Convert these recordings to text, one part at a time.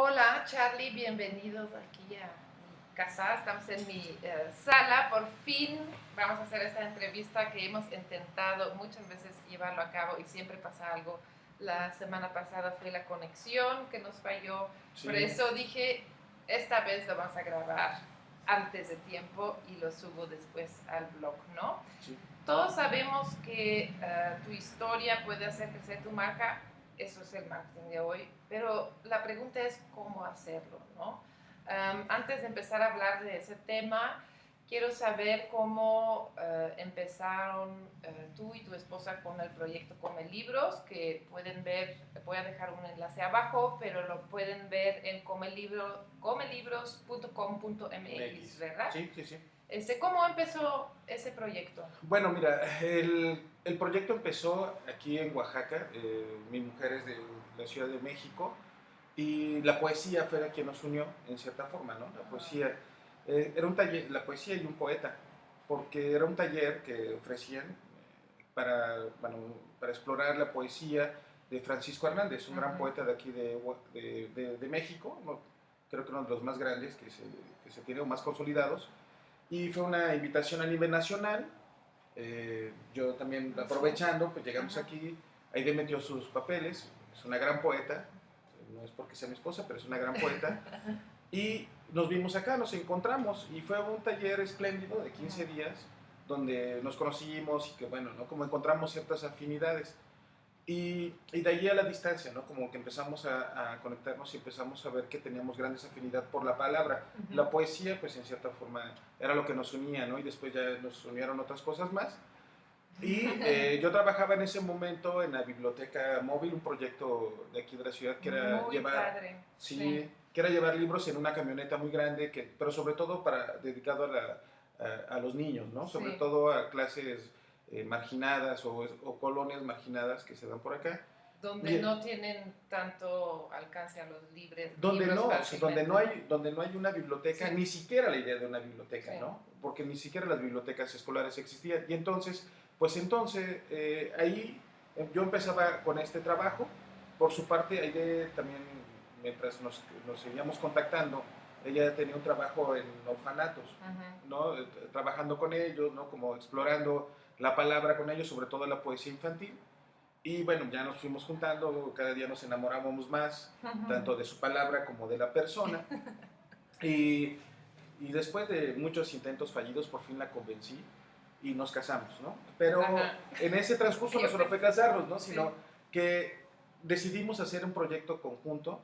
Hola Charlie, bienvenidos aquí a mi casa. Estamos en mi sala. Por fin vamos a hacer esta entrevista que hemos intentado muchas veces llevarlo a cabo y siempre pasa algo. La semana pasada fue la conexión que nos falló. Por Sí, eso dije, esta vez lo vamos a grabar antes de tiempo y lo subo después al blog, ¿no? sí. Todos sabemos que tu historia puede hacer crecer tu marca, eso es el marketing de hoy, pero la pregunta es cómo hacerlo, ¿no? Antes de empezar a hablar de ese tema, quiero saber cómo empezaron tú y tu esposa con el proyecto Come Libros, que pueden ver, voy a dejar un enlace abajo, pero lo pueden ver en comelibros.com.mx, MX. ¿verdad? Sí, sí, sí. ¿Cómo empezó ese proyecto? Bueno, mira, el proyecto empezó aquí en Oaxaca. Mi mujer es de la Ciudad de México y la poesía fue la que nos unió en cierta forma, ¿no? La poesía era un taller, la poesía y un poeta, porque era un taller que ofrecían bueno, para explorar la poesía de Francisco Hernández, un gran poeta de aquí de México, ¿no? Creo que uno de los más grandes que se tiene o más consolidados. Y fue una invitación a nivel nacional. Yo también aprovechando, pues llegamos aquí, Aide metió sus papeles, es una gran poeta, no es porque sea mi esposa, pero es una gran poeta, y nos vimos acá, nos encontramos, y fue un taller espléndido de 15 días, donde nos conocimos y que bueno, ¿no? Como encontramos ciertas afinidades. Y de ahí a la distancia, ¿no? Como que empezamos a conectarnos y empezamos a ver que teníamos grandes afinidad por la palabra. La poesía, pues en cierta forma, era lo que nos unía, ¿no? Y después ya nos unieron otras cosas más. Y yo trabajaba en ese momento en la biblioteca móvil, un proyecto de aquí de la ciudad que era Muy llevar, padre, sí. sí, que era llevar libros en una camioneta muy grande, pero sobre todo dedicado a los niños, ¿no? Sobre Sí, todo a clases marginadas o colonias marginadas que se dan por acá. donde Y no tienen tanto alcance a los donde libros no, o sea, donde fácilmente, no ¿no? hay, donde no hay una biblioteca, Sí, ni siquiera la idea de una biblioteca, sí. ¿no? Porque ni siquiera las bibliotecas escolares existían. Y entonces, pues entonces, ahí yo empezaba con este trabajo. Por su parte, Aide también, mientras nos seguíamos contactando, ella tenía un trabajo en orfanatos, ¿no? Trabajando con ellos, ¿no? Como explorando la palabra con ellos, sobre todo la poesía infantil. Y bueno, ya nos fuimos juntando, cada día nos enamorábamos más, tanto de su palabra como de la persona. Y, y después de muchos intentos fallidos, por fin la convencí y nos casamos, ¿no? Pero Ajá. en ese transcurso no Qué solo fue feliz. casarnos, ¿no? Sí. Sino que decidimos hacer un proyecto conjunto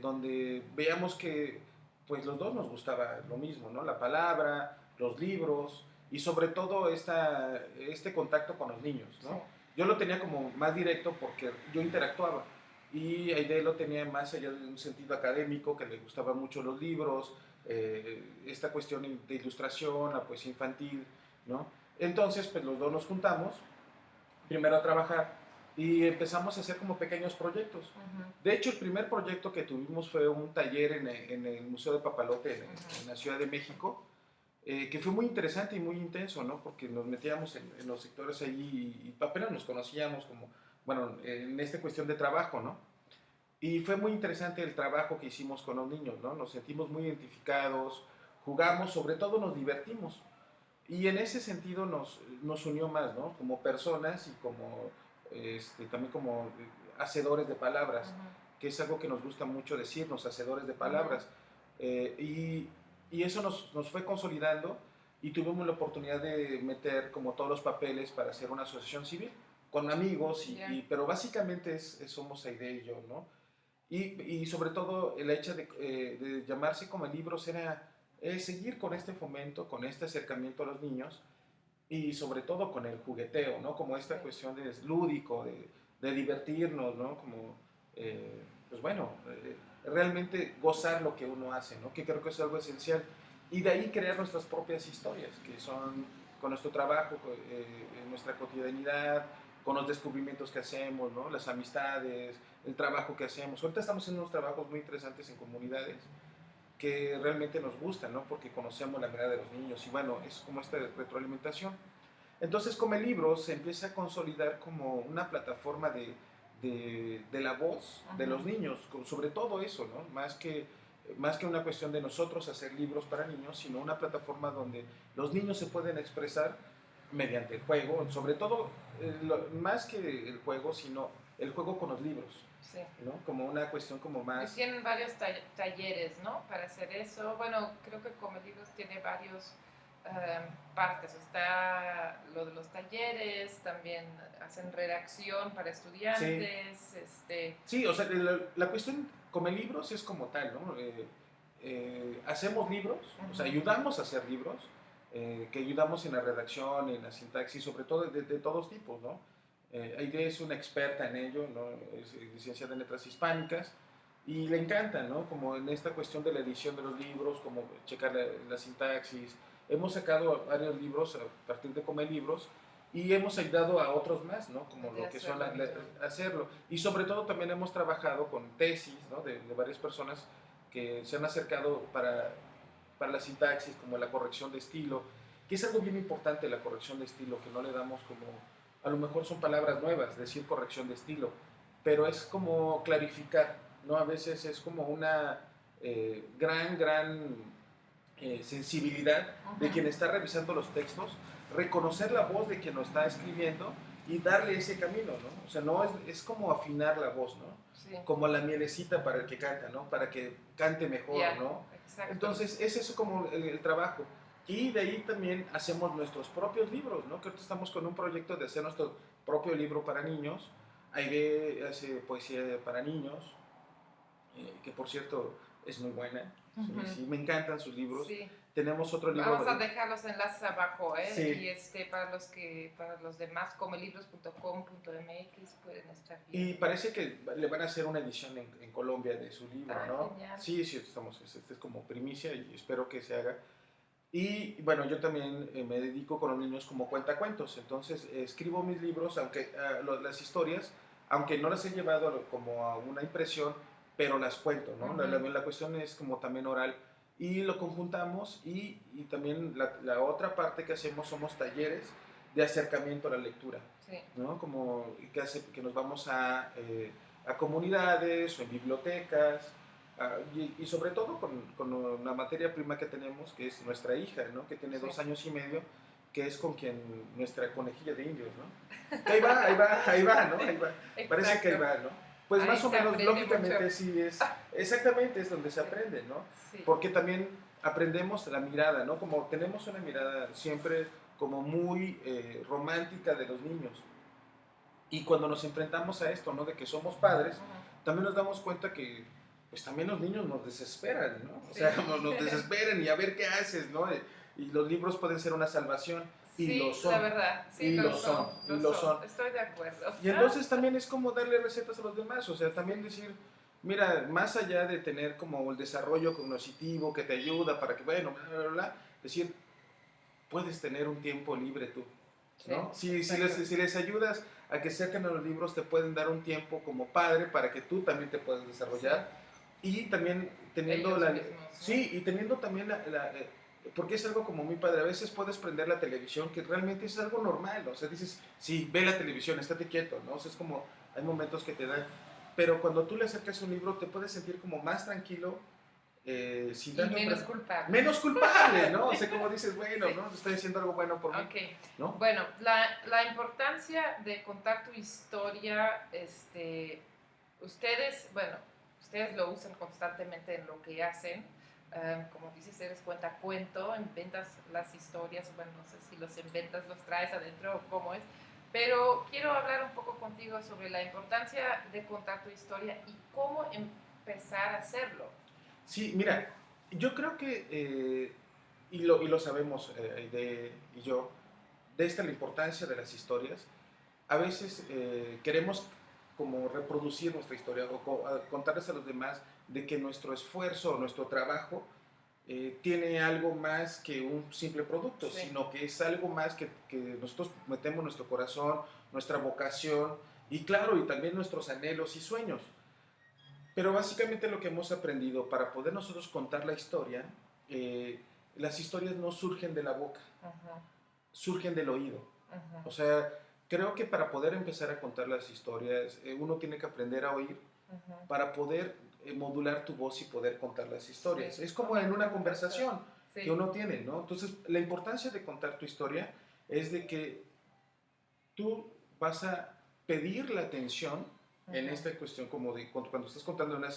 donde veíamos que pues los dos nos gustaba lo mismo, ¿no? La palabra, los libros y sobre todo este contacto con los niños, Sí. ¿no? Yo lo tenía como más directo porque yo interactuaba y Aide lo tenía más allá de un sentido académico, que le gustaban mucho los libros, esta cuestión de ilustración, la poesía infantil, ¿no? Entonces, pues los dos nos juntamos, primero a trabajar, y empezamos a hacer como pequeños proyectos. De hecho, el primer proyecto que tuvimos fue un taller en el Museo de Papalote en la Ciudad de México, que fue muy interesante y muy intenso, ¿no? Porque nos metíamos en los sectores ahí y apenas nos conocíamos como, bueno, en esta cuestión de trabajo, ¿no? Y fue muy interesante el trabajo que hicimos con los niños, ¿no? Nos sentimos muy identificados, jugamos, sobre todo nos divertimos. Y en ese sentido nos unió más, ¿no? Como personas y como, también como hacedores de palabras, que es algo que nos gusta mucho decirnos, hacedores de palabras. Eh, y, y eso nos fue consolidando y tuvimos la oportunidad de meter como todos los papeles para hacer una asociación civil con amigos, Yeah. pero básicamente somos Aide y yo, ¿no? Y sobre todo el hecho de llamarse como libros era seguir con este fomento, con este acercamiento a los niños y sobre todo con el jugueteo, ¿no? Como esta cuestión de lúdico, de divertirnos, ¿no? Como, pues bueno, realmente gozar lo que uno hace, ¿no? Que creo que es algo esencial. Y de ahí crear nuestras propias historias, que son con nuestro trabajo, en nuestra cotidianidad, con los descubrimientos que hacemos, ¿no? Las amistades, el trabajo que hacemos. Ahorita estamos haciendo unos trabajos muy interesantes en comunidades que realmente nos gustan, ¿no? Porque conocemos la mirada de los niños y bueno, es como esta retroalimentación. Entonces, Come Libros se empieza a consolidar como una plataforma de la voz de los niños, sobre todo eso, ¿no? Más que una cuestión de nosotros hacer libros para niños, sino una plataforma donde los niños se pueden expresar mediante el juego, sobre todo, más que el juego, sino el juego con los libros, Sí. ¿no? Como una cuestión como Y más... tienen varios talleres, ¿no? Para hacer eso. Bueno, creo que Come Libros tiene varios partes. Está lo de los talleres, también hacen redacción para estudiantes. Sí, sí, o sea, la cuestión Come Libros es como tal, ¿no? Hacemos libros, o sea, ayudamos a hacer libros, que ayudamos en la redacción, en la sintaxis, sobre todo de todos tipos, ¿no? Aide es una experta en ello, ¿no? Es licenciada en letras hispánicas y le encanta, ¿no? Como en esta cuestión de la edición de los libros, como checar la sintaxis. Hemos sacado varios libros a partir de Come Libros y hemos ayudado a otros más, ¿no? Como lo que son hacerlo. Y sobre todo también hemos trabajado con tesis, ¿no? De varias personas que se han acercado para la sintaxis, como la corrección de estilo, que es algo bien importante, la corrección de estilo, que no le damos como, a lo mejor son palabras nuevas, decir corrección de estilo, pero es como clarificar, ¿no? A veces es como una gran sensibilidad de quien está revisando los textos, reconocer la voz de quien lo está escribiendo y darle ese camino, ¿no? O sea, no es como afinar la voz, ¿no? Sí. Como la mielecita para el que canta, ¿no? Para que cante mejor, ¿no? Exacto. Entonces, es eso como el trabajo. Y de ahí también hacemos nuestros propios libros, ¿no? Que ahorita estamos con un proyecto de hacer nuestro propio libro para niños. Aide hace poesía para niños, que por cierto es muy buena. Sí, me encantan sus libros. Sí. Tenemos otro libro. Vamos a dejar los enlaces abajo, ¿eh? Sí. Y para los demás, comelibros.com.mx pueden estar bien. Y parece que le van a hacer una edición en Colombia de su libro, ¿no? Genial. Sí, estamos, este es como primicia y espero que se haga. Y bueno, yo también me dedico con los niños como cuentacuentos, entonces escribo mis libros, aunque las historias, aunque no las he llevado como a una impresión, pero las cuento, ¿no? La cuestión es como también oral y lo conjuntamos y también la otra parte que hacemos somos talleres de acercamiento a la lectura, sí. ¿no? Como que nos vamos a comunidades o en bibliotecas, y sobre todo con la materia prima que tenemos, que es nuestra hija, ¿no? Que tiene 2 años y medio, que es con quien nuestra conejilla de indios, ¿no? Que ahí va, ¿no? Ahí va. Parece que ahí va, ¿no? Pues ahí más o menos, lógicamente, mucho. Sí es, exactamente es donde se aprende, ¿no? Sí. Porque también aprendemos la mirada, ¿no? Como tenemos una mirada siempre como muy romántica de los niños. Y cuando nos enfrentamos a esto, ¿no? De que somos padres, también nos damos cuenta que pues también los niños nos desesperan, ¿no? O sea, nos desesperan y a ver qué haces, ¿no? Y los libros pueden ser una salvación. Y sí, lo son. La verdad, sí, y lo son. Estoy de acuerdo. Y entonces también es como darle recetas a los demás, o sea, también decir, mira, más allá de tener como el desarrollo cognitivo que te ayuda para que, bueno, bla, bla, bla, decir, puedes tener un tiempo libre tú, ¿no? Sí, si les ayudas a que saquen a los libros, te pueden dar un tiempo como padre para que tú también te puedas desarrollar. Sí. Y también teniendo y teniendo también porque es algo como muy padre, a veces puedes prender la televisión, que realmente es algo normal, o sea, dices, sí, ve la televisión, estate quieto, ¿no? O sea, es como, hay momentos que te dan, pero cuando tú le acercas un libro, te puedes sentir como más tranquilo, sin tanto menos culpable. Menos culpable, ¿no? O sea, como dices, bueno, ¿no? Estoy haciendo algo bueno por mí, ¿no? Bueno, la importancia de contar tu historia, ustedes lo usan constantemente en lo que hacen. Como dices, eres cuentacuento, inventas las historias, bueno, no sé si los inventas, los traes adentro o cómo es, pero quiero hablar un poco contigo sobre la importancia de contar tu historia y cómo empezar a hacerlo. Sí, mira, yo creo que, y lo sabemos Aide y yo, de esta la importancia de las historias. A veces queremos como reproducir nuestra historia o contarles a los demás de que nuestro esfuerzo o nuestro trabajo tiene algo más que un simple producto, sino que es algo más que nosotros metemos nuestro corazón, nuestra vocación y claro, y también nuestros anhelos y sueños. Pero básicamente lo que hemos aprendido para poder nosotros contar la historia, las historias no surgen de la boca, surgen del oído. O sea, Creo que para poder empezar a contar las historias, uno tiene que aprender a oír Ujú. para poder modular tu voz y poder contar las historias. Sí, Es como en una conversación que sí. uno tiene, ¿no? Entonces, la importancia de contar tu historia es de que tú vas a pedir la atención en Ujú. esta cuestión, como de cuando estás contando una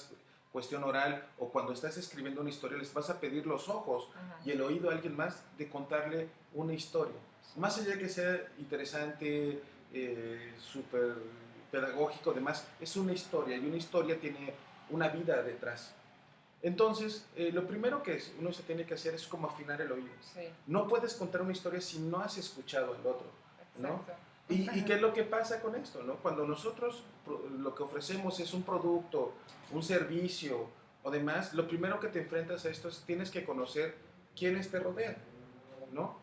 cuestión oral o cuando estás escribiendo una historia, les vas a pedir los ojos y Ujú. el oído a alguien más de contarle una historia. Sí. Más allá de que sea interesante, súper pedagógico, además, es una historia y una historia tiene una vida detrás. Entonces, lo primero que uno se tiene que hacer es como afinar el oído. Sí, No puedes contar una historia si no has escuchado al otro, ¿no? exacto. ¿Y qué es lo que pasa con esto, no? Cuando nosotros lo que ofrecemos es un producto, un servicio o demás, lo primero que te enfrentas a esto es tienes que conocer quiénes te rodean, ¿no?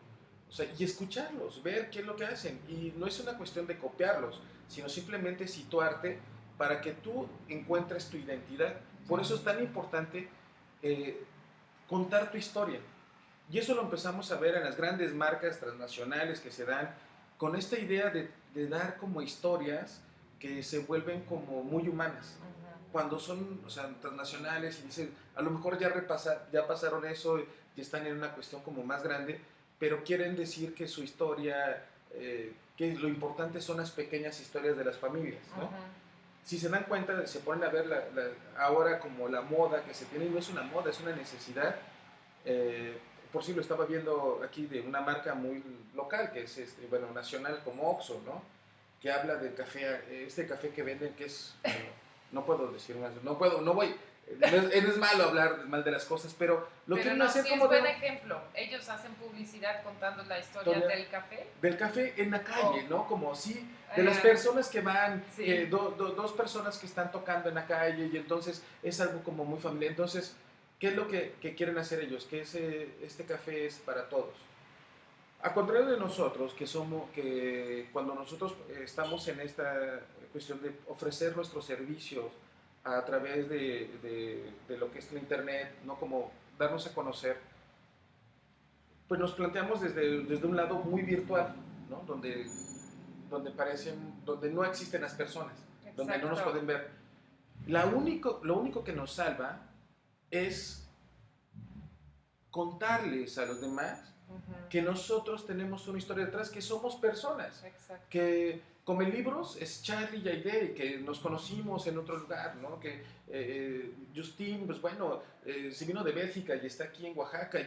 O sea, y escucharlos, ver qué es lo que hacen. Y no es una cuestión de copiarlos, sino simplemente situarte para que tú encuentres tu identidad. Por eso es tan importante eh, contar tu historia. Y eso lo empezamos a ver en las grandes marcas transnacionales que se dan con esta idea de dar como historias que se vuelven como muy humanas. Ujú. Cuando son, o sea, transnacionales y dicen, a lo mejor ya pasaron eso y están en una cuestión como más grande, pero quieren decir que su historia, que lo importante son las pequeñas historias de las familias, ¿no? Ujú. Si se dan cuenta, se ponen a ver ahora como la moda que se tiene, y no es una moda, es una necesidad. eh, por si lo estaba viendo aquí de una marca muy local, que es bueno, nacional como Oxxo, ¿no? Que habla del café, este café que venden, que es, bueno, no puedo decir más, no puedo, no voy, no es malo hablar mal de las cosas, pero lo Pero quieren no, hacer sí es como de buen ejemplo. Ellos hacen publicidad contando la historia historia del café. del café en la calle, Oh, ¿no? Como si de las personas que van, que sí, dos personas que están tocando en la calle y entonces es algo como muy familiar. Entonces, ¿qué es lo que quieren hacer ellos? Que este café es para todos. A contrario de nosotros, que cuando nosotros estamos en esta cuestión de ofrecer nuestros servicios a través de lo que es la internet, ¿no? Como darnos a conocer, pues nos planteamos desde un lado muy virtual, ¿no? Donde no existen las personas, donde no nos exacto. pueden ver. Lo único que nos salva es contarles a los demás Ujú. que nosotros tenemos una historia detrás, que somos personas, Exacto. que como en libros es Charlie y Aide, que nos conocimos en otro lugar, ¿no? Que Justin, pues bueno, se vino de Bélgica y está aquí en Oaxaca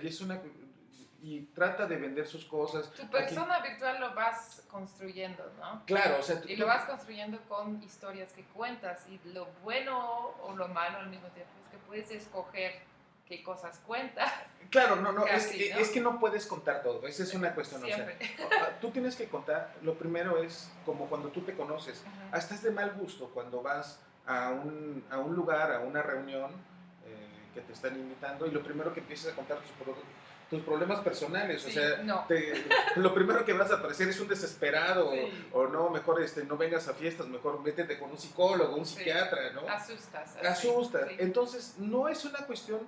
y trata de vender sus cosas. Tu Aquí, persona virtual lo vas construyendo, ¿no? claro, o sea, Y lo vas construyendo con historias que cuentas. Y lo bueno o lo malo al mismo tiempo es que puedes escoger qué cosas cuentas. claro, no, Casi, ¿no? es que no puedes contar todo, esa es una cuestión, Siempre. o sea, tú tienes que contar, lo primero es como cuando tú te conoces, Ujú. hasta es de mal gusto cuando vas a un lugar, a una reunión que te están invitando y lo primero que empiezas a contar tus problemas personales, o Sí, sea, no. lo primero que vas a parecer es un desesperado Sí. o no, mejor no vengas a fiestas, mejor métete con un psicólogo, un Sí. psiquiatra, ¿no? Asustas. Así. Asusta. Sí. Entonces, no es una cuestión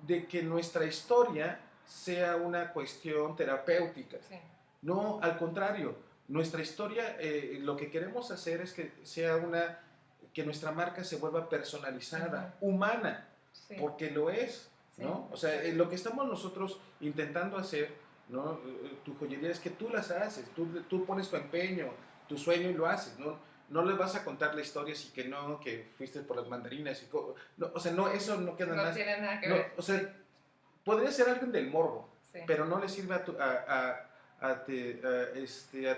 de que nuestra historia sea una cuestión terapéutica. Sí. No, al contrario, nuestra historia, lo que queremos hacer es que nuestra marca se vuelva personalizada, humana, Sí. porque lo es, ¿no? Sí. O sea, lo que estamos nosotros intentando hacer, ¿no? Tu joyería es que tú las haces, tú pones tu empeño, tu sueño y lo haces, ¿no? No le vas a contar la historia así que no, que fuiste por las mandarinas. No, o sea, no, eso no queda No más. tiene nada que No, ver. o sea, podría ser alguien del morbo, Sí. pero no le sirve a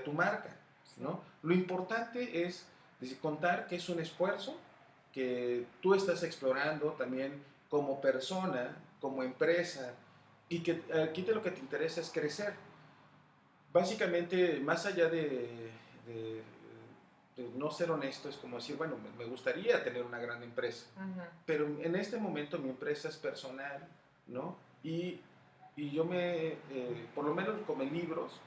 tu marca, ¿no? Lo importante es contar que es un esfuerzo que tú estás explorando también como persona, como empresa, y que aquí lo que te interesa es crecer. Básicamente, más allá de- de no ser honesto, es como decir, bueno, me gustaría tener una gran empresa, Ujú. pero en este momento mi empresa es personal, ¿no? Y yo por lo menos como en libros,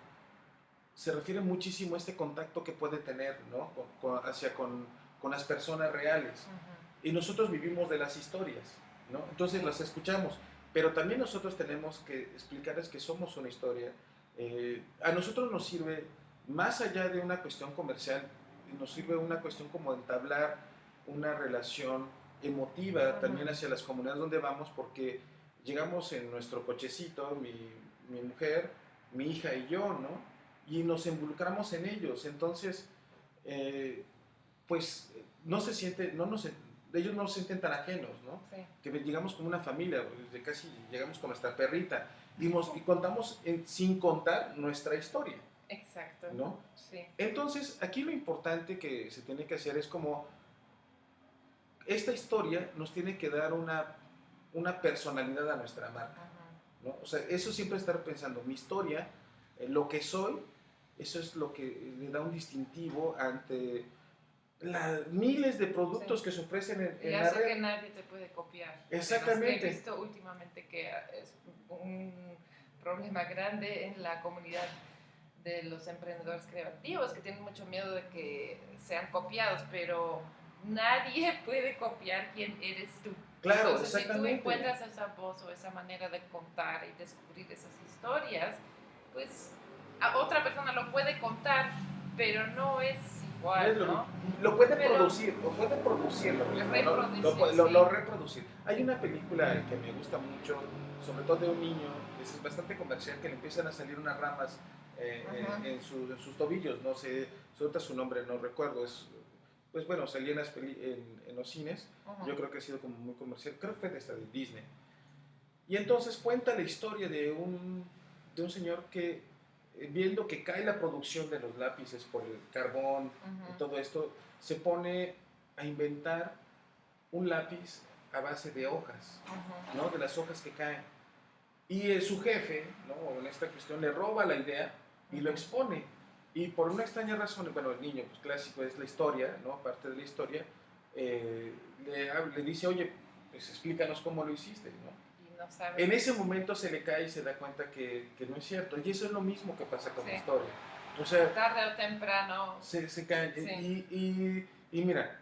se refiere muchísimo a este contacto que puede tener, ¿no? Con las personas reales. Ujú. Y nosotros vivimos de las historias, ¿no? Entonces las escuchamos, pero también nosotros tenemos que explicarles que somos una historia. A nosotros nos sirve más allá de una cuestión comercial, nos sirve una cuestión como entablar una relación emotiva también hacia las comunidades donde vamos, porque llegamos en nuestro cochecito, mi mujer, mi hija y yo, ¿no? Y nos involucramos en ellos. Entonces, eh, pues no se siente, ellos no se sienten tan ajenos, ¿no? Sí. Que llegamos como una familia, desde casi llegamos con nuestra perrita y contamos sin contar nuestra historia. Exacto. ¿No? Sí. Entonces, aquí lo importante que se tiene que hacer es como esta historia nos tiene que dar una personalidad a nuestra marca, ¿no? O sea, eso siempre estar pensando, mi historia, lo que soy, eso es lo que le da un distintivo ante las miles de productos que se ofrecen en ya la sé red. que nadie te puede copiar. Exactamente. He visto últimamente que es un problema grande en la comunidad de los emprendedores creativos, que tienen mucho miedo de que sean copiados, pero nadie puede copiar quién eres tú. Claro, entonces, exactamente. Si tú encuentras esa voz o esa manera de contar y descubrir esas historias, pues a otra persona lo puede contar, pero no es igual, ¿no? Lo puede producir, lo reproducir. Hay una película que me gusta mucho, sobre todo de un niño, que es bastante comercial, que le empiezan a salir unas ramas en sus tobillos, no sé, suelta su nombre, no recuerdo, pues bueno, salía en los cines, yo creo que ha sido como muy comercial, creo que fue de esta de Disney. Y entonces cuenta la historia de un señor que, viendo que cae la producción de los lápices por el carbón y todo esto, se pone a inventar un lápiz a base de hojas, ¿no? De las hojas que caen. Y su jefe, ¿no? En esta cuestión, le roba la idea y lo expone. Y por una extraña razón, bueno, el niño, pues clásico, es la historia, ¿no? Parte de la historia, le dice, oye, pues explícanos cómo lo hiciste, ¿no? No sabe. En ese momento se le cae y se da cuenta que no es cierto. Y eso es lo mismo que pasa con la historia. O sea, tarde o temprano. Se cae. Sí. Y mira,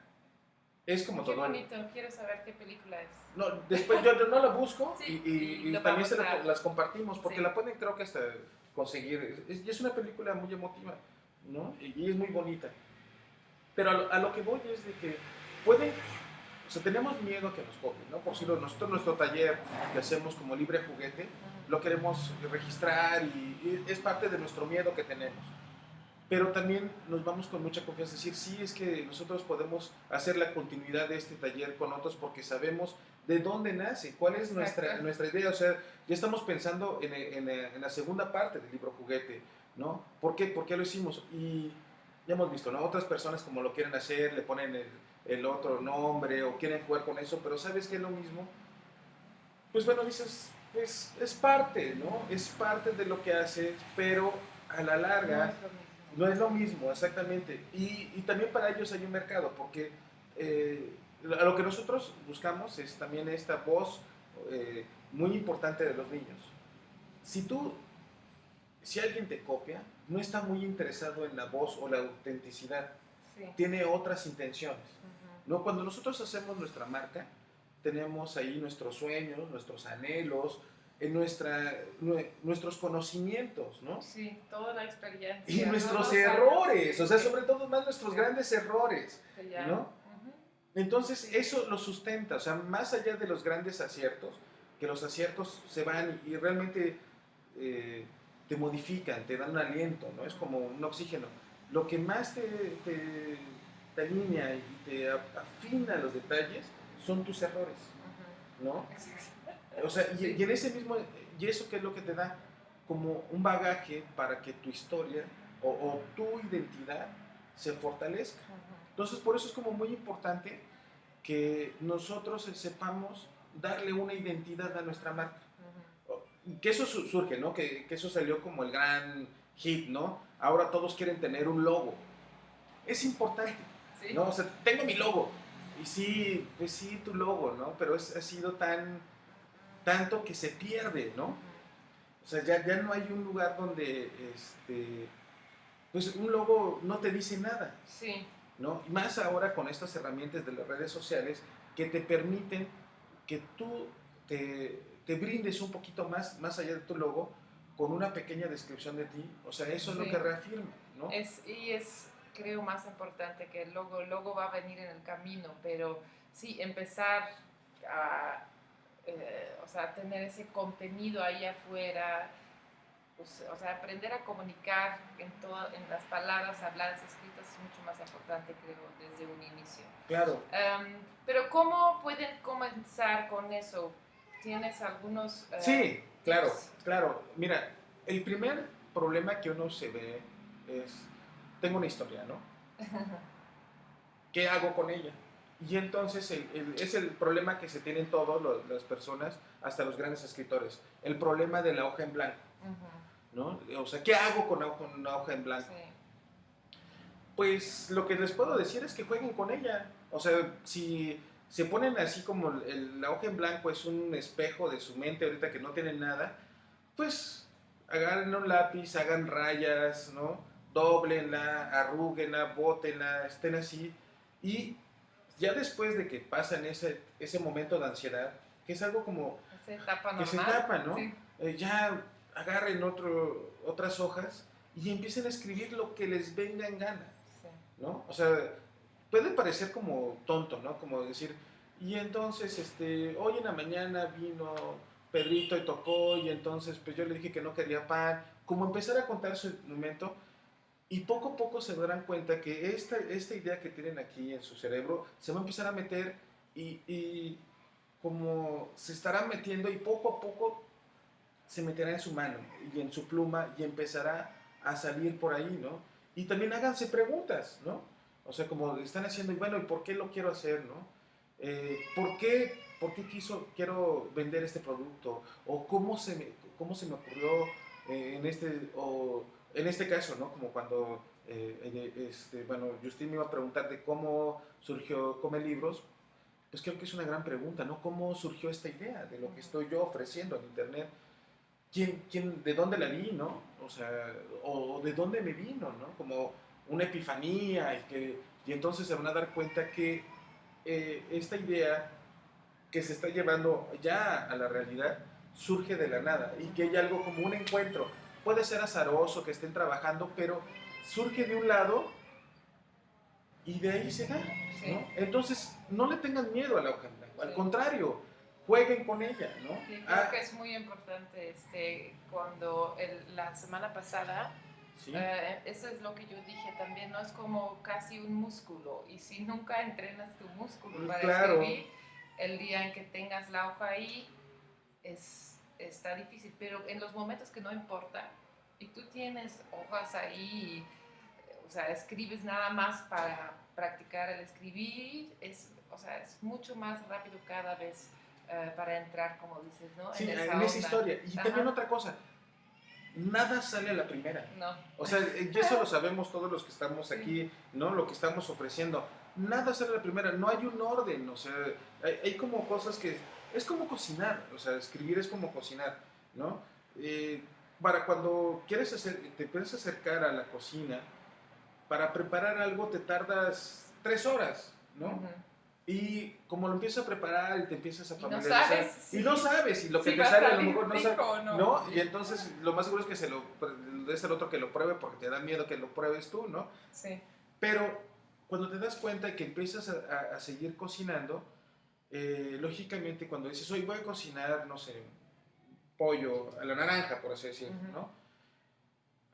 es como qué todo. Qué bonito, quiero saber qué película es. No, después yo no la busco sí, y también las compartimos, porque la pueden creo que hasta conseguir. Es una película muy emotiva, ¿no? Y es muy bonita. Pero a lo que voy es de que pueden, o sea, tenemos miedo a que nos copien, ¿no? Por si nosotros nuestro taller que hacemos como libre juguete, lo queremos registrar y es parte de nuestro miedo que tenemos. Pero también nos vamos con mucha confianza a decir, sí, es que nosotros podemos hacer la continuidad de este taller con otros porque sabemos de dónde nace, cuál es nuestra idea. O sea, ya estamos pensando en la segunda parte del libro juguete, ¿no? ¿Por qué lo hicimos? Y ya hemos visto, ¿no? Otras personas como lo quieren hacer, le ponen el otro nombre o quieren jugar con eso, pero ¿sabes qué es lo mismo? Pues bueno, dices, pues es parte, ¿no? Es parte de lo que haces, pero a la larga no es lo mismo, exactamente. Y también para ellos hay un mercado, porque a lo que nosotros buscamos es también esta voz muy importante de los niños. Si alguien te copia, no está muy interesado en la voz o la autenticidad, tiene otras intenciones. ¿No? Cuando nosotros hacemos nuestra marca, tenemos ahí nuestros sueños, nuestros anhelos, nuestros conocimientos, ¿no? Sí, toda la experiencia. Y nuestros errores, o sea, sobre todo más nuestros grandes errores, ¿no? Entonces, eso lo sustenta, o sea, más allá de los grandes aciertos, que los aciertos se van y realmente te modifican, te dan un aliento, ¿no? Es como un oxígeno. Lo que más te alinea y te afina los detalles son tus errores, ¿no? O sea, y en ese mismo, y eso que es lo que te da como un bagaje para que tu historia o tu identidad se fortalezca. Entonces, por eso es como muy importante que nosotros sepamos darle una identidad a nuestra marca. Que eso surge, ¿no? Que eso salió como el gran hit, ¿no? Ahora todos quieren tener un logo. Es importante, ¿no? O sea, tengo mi logo. Y sí, pues sí, tu logo, ¿no? Pero ha sido tanto que se pierde, ¿no? O sea, ya no hay un lugar donde, pues un logo no te dice nada. Sí. ¿No? Y más ahora con estas herramientas de las redes sociales que te permiten que tú te brindes un poquito más allá de tu logo con una pequeña descripción de ti. O sea, eso es lo que reafirma. ¿no? Es, creo, más importante que luego va a venir en el camino, pero sí, empezar a, o sea, tener ese contenido ahí afuera, pues, o sea, aprender a comunicar en las palabras habladas, escritas, es mucho más importante, creo, desde un inicio. Claro. Pero ¿cómo pueden comenzar con eso? ¿Tienes algunos Sí, claro, tips? claro. Mira, el primer problema que uno se ve es, tengo una historia, ¿no? ¿Qué hago con ella? Y entonces es el problema que se tienen todas las personas, hasta los grandes escritores, el problema de la hoja en blanco, ¿no? O sea, ¿qué hago con una hoja en blanco? Sí. Pues lo que les puedo decir es que jueguen con ella. O sea, si se ponen así como la hoja en blanco es un espejo de su mente ahorita que no tienen nada, pues agarren un lápiz, hagan rayas, ¿no? Dóblenla, arrúguenla, bótenla, estén así. Y ya después de que pasan ese momento de ansiedad, que es algo como Esa etapa que se normal. tapa, ¿no? Sí. Ya agarren otras hojas y empiecen a escribir lo que les venga en gana, Sí. ¿no? O sea, puede parecer como tonto, ¿no? Como decir, y entonces, hoy en la mañana vino Pedrito y tocó, y entonces pues yo le dije que no quería pan, como empezar a contar su momento, y poco a poco se darán cuenta que esta idea que tienen aquí en su cerebro se va a empezar a meter y como se estará metiendo y poco a poco se meterá en su mano y en su pluma y empezará a salir por ahí, ¿no? Y también háganse preguntas, ¿no? O sea, como están haciendo, y bueno, ¿y por qué lo quiero hacer, no? ¿Por qué quiero vender este producto? ¿O cómo se me ocurrió en este caso, ¿no? Como cuando, bueno, Justin me iba a preguntar de cómo surgió Come Libros, pues creo que es una gran pregunta, ¿no? ¿Cómo surgió esta idea de lo que estoy yo ofreciendo en Internet? ¿De dónde la vi, no? O sea, o de dónde me vino, ¿no? Como una epifanía y entonces se van a dar cuenta que esta idea que se está llevando ya a la realidad surge de la nada y que hay algo como un encuentro. Puede ser azaroso que estén trabajando, pero surge de un lado y de ahí se da, Sí. ¿no? Entonces, no le tengan miedo a la hoja en blanco, al Sí. contrario, jueguen con ella, ¿no? Sí, creo que es muy importante cuando la semana pasada, ¿sí? eso es lo que yo dije también, no es como casi un músculo, y si nunca entrenas tu músculo para Claro. escribir, el día en que tengas la hoja ahí está difícil, pero en los momentos que no importa, y tú tienes hojas ahí, o sea, escribes nada más para practicar el escribir, o sea, es mucho más rápido cada vez para entrar, como dices, ¿no? Sí, en onda. esa historia. Y Ajá. también otra cosa, nada sale a la primera. No. O sea, y eso lo sabemos todos los que estamos aquí, ¿no? Lo que estamos ofreciendo. Nada sale a la primera, no hay un orden, o sea, hay como cosas que... Es como cocinar, o sea, escribir es como cocinar, ¿no? Para cuando te quieres acercar a la cocina, para preparar algo te tardas 3 horas, ¿no? Ujú. Y como lo empiezas a preparar y te empiezas a Y no familiarizar, sabes, y no sabes, y lo que sí te va a sale a lo salir mejor no rico sabes, o no. ¿no? Y entonces lo más seguro es que es el otro que lo pruebe porque te da miedo que lo pruebes tú, ¿no? Sí. Pero cuando te das cuenta que empiezas a seguir cocinando, lógicamente cuando dices, hoy voy a cocinar, no sé, pollo a la naranja, por así decirlo, Ujú. ¿no?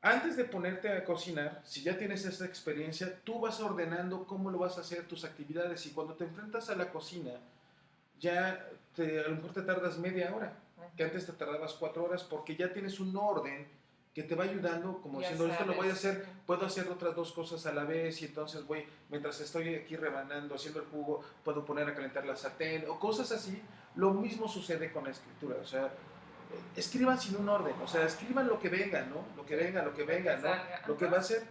Antes de ponerte a cocinar, si ya tienes esa experiencia, tú vas ordenando cómo lo vas a hacer, tus actividades, y cuando te enfrentas a la cocina, ya a lo mejor te tardas media hora, que antes te tardabas 4 horas, porque ya tienes un orden que te va ayudando, como Ya diciendo, esto lo voy a sabes. hacer, puedo hacer otras 2 cosas a la vez, y entonces mientras estoy aquí rebanando, haciendo el jugo, puedo poner a calentar la sartén, o cosas así. Lo mismo sucede con la escritura, o sea, escriban sin un orden, o sea, escriban lo que venga, ¿no? Lo que venga, ¿no? Lo que va a ser,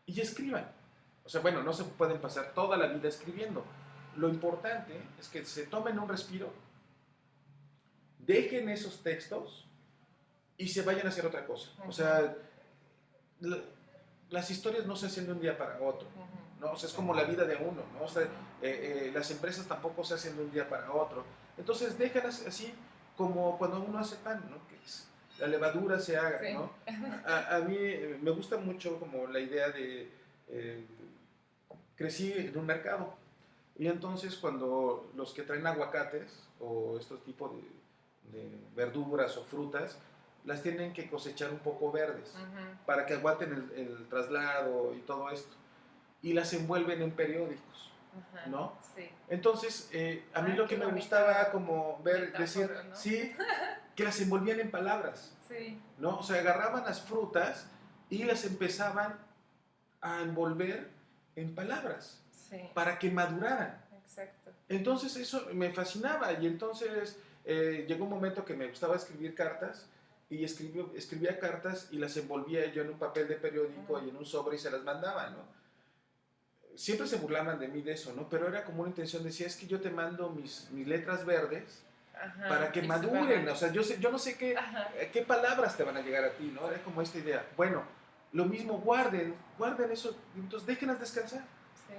y escriban. O sea, bueno, no se pueden pasar toda la vida escribiendo. Lo importante es que se tomen un respiro, dejen esos textos y se vayan a hacer otra cosa. O sea, las historias no se hacen de un día para otro, ¿no? O sea, es como la vida de uno, ¿no? O sea, las empresas tampoco se hacen de un día para otro. Entonces, déjalas así como cuando uno hace pan, ¿no? Que la levadura se haga, Sí. ¿no? A mí me gusta mucho como la idea de... crecí en un mercado y entonces cuando los que traen aguacates o estos tipos de verduras o frutas, las tienen que cosechar un poco verdes para que aguanten el traslado y todo esto. Y las envuelven en periódicos, ¿no? Sí. Entonces, a mí lo que qué me bonita gustaba como ver, decir, metáfora, ¿no? sí, que las envolvían en palabras, Sí. ¿no? O sea, agarraban las frutas y las empezaban a envolver en palabras Sí. para que maduraran. Exacto. Entonces eso me fascinaba y entonces llegó un momento que me gustaba escribir cartas y escribía cartas y las envolvía yo en un papel de periódico y en un sobre y se las mandaba, ¿no? Siempre se burlaban de mí de eso, ¿no? Pero era como una intención, decía, es que yo te mando mis letras verdes para que maduren, o sea, yo no sé qué palabras te van a llegar a ti, ¿no? Era como esta idea. Bueno, lo mismo, guarden esos libritos, déjenlas descansar. Sí.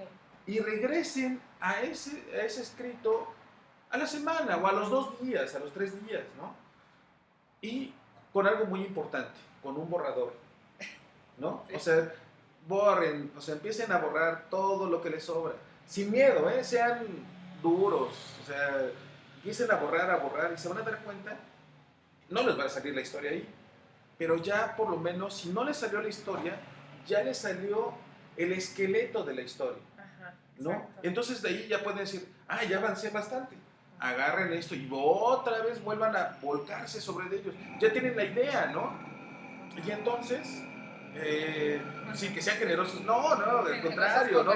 Y regresen a ese escrito a la semana o a los 2 días, a los 3 días, ¿no? Y con algo muy importante, con un borrador, ¿no? Sí. O sea, borren, o sea, empiecen a borrar todo lo que les sobra. Sin miedo, ¿eh? Sean duros, o sea, empiecen a borrar y se van a dar cuenta, no les va a salir la historia ahí, pero ya por lo menos, si no les salió la historia, ya les salió el esqueleto de la historia. ¿No? Entonces de ahí ya pueden decir, ya avancé bastante. Agarren esto y otra vez vuelvan a volcarse sobre ellos. Ya tienen la idea, ¿no? Y entonces, sí, que sean generosos. No, al contrario, ¿no?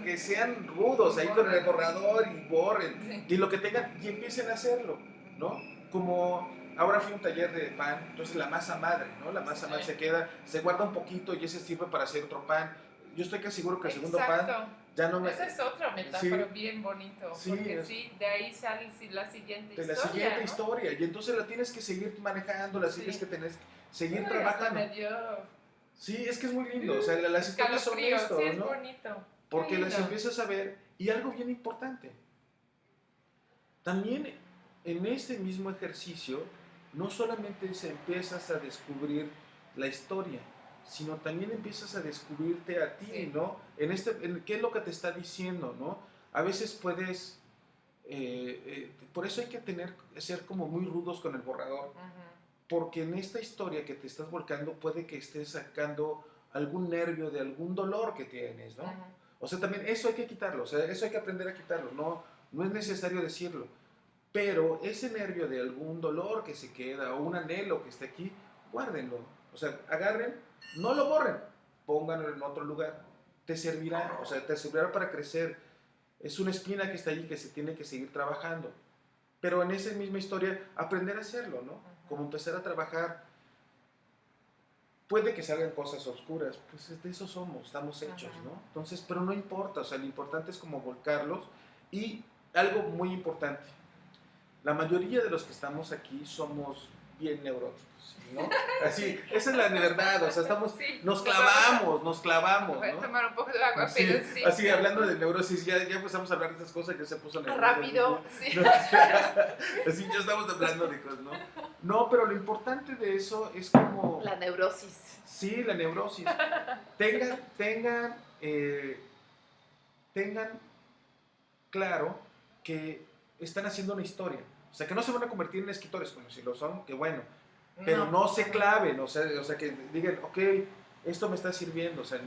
Que sean rudos ahí con el borrador y borren. Y lo que tengan, y empiecen a hacerlo, ¿no? Como ahora fui a un taller de pan, entonces la masa madre, ¿no? La masa madre se queda, se guarda un poquito y ese sirve para hacer otro pan. Yo estoy casi seguro que el segundo pan ya no me... Esa es otra metáfora bien bonito, porque de ahí sale la siguiente historia. La siguiente historia, y entonces la tienes que seguir manejando, la tienes que seguir trabajando. Sí, es que es muy lindo, o sea, las historias son esto, sí, es ¿no? bonito. Porque las empiezas a ver, y algo bien importante, también en este mismo ejercicio, no solamente se empiezas a descubrir la historia, sino también empiezas a descubrirte a ti, ¿no? En qué es lo que te está diciendo, ¿no? A veces puedes, por eso hay que ser como muy rudos con el borrador, porque en esta historia que te estás volcando puede que estés sacando algún nervio de algún dolor que tienes, ¿no? O sea, también eso hay que quitarlo, o sea, eso hay que aprender a quitarlo, no es necesario decirlo, pero ese nervio de algún dolor que se queda o un anhelo que esté aquí, guárdenlo, o sea, agarren, no lo borren, pónganlo en otro lugar, te servirá, o sea, te servirá para crecer, es una espina que está allí que se tiene que seguir trabajando, pero en esa misma historia aprender a hacerlo, ¿no? Como empezar a trabajar. Puede que salgan cosas oscuras, pues de eso somos, estamos hechos, ¿no? Entonces, pero no importa, o sea, lo importante es como volcarlos. Y algo muy importante, la mayoría de los que estamos aquí somos bien neuróticos, ¿no? Así, esa es la verdad, o sea, nos clavamos, Voy a ¿no? tomar un poco de agua, Sí, pero sí. así, hablando de neurosis, ya empezamos a hablar de estas cosas, ya se puso nervioso. Rápido, sí. ¿No? Así, ya estamos hablando de cosas, ¿no? No, pero lo importante de eso es como... La neurosis. Sí, la neurosis. Tengan claro que están haciendo una historia. O sea, que no se van a convertir en escritores, como si lo son, que bueno. Pero no se claven, o sea, que digan, ok, esto me está sirviendo. O sea,